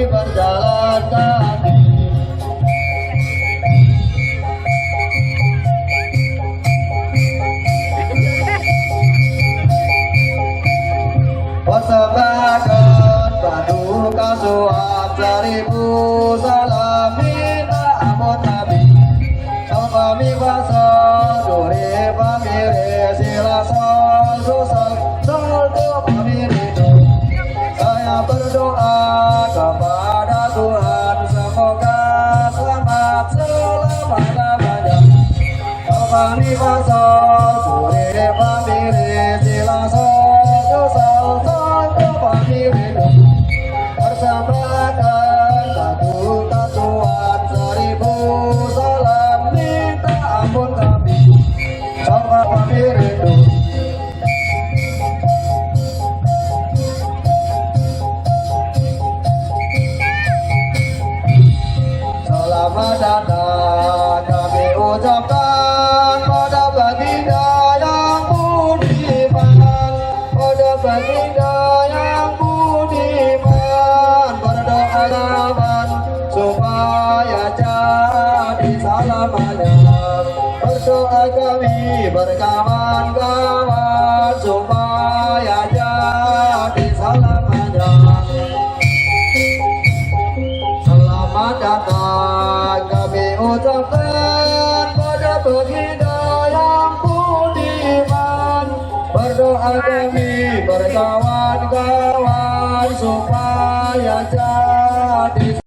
berjalan kaki. Persembahkan paduka suap 1000 salam minta ampun Nabi. Kami bangsa dore pamire sila sol pamire do. Saya berdoa kepada Tuhan semoga selamat selama-lamanya. Kami bangsa dore pamire sila sol pamire do. Persembahkan paduka Tuhan 1000 salam minta ampun kami sama kami rindu. Selamat datang kami ucapkan pada baginda yang budiman, pada baginda yang budiman. Berdoa kawan supaya jadi selamanya. Berdoa kami berkawan-kawan supaya jadi selamanya. Selamat datang kami ucapkan pada baginda yang budiman. Berdoa kami berkawan-kawan supaya jadi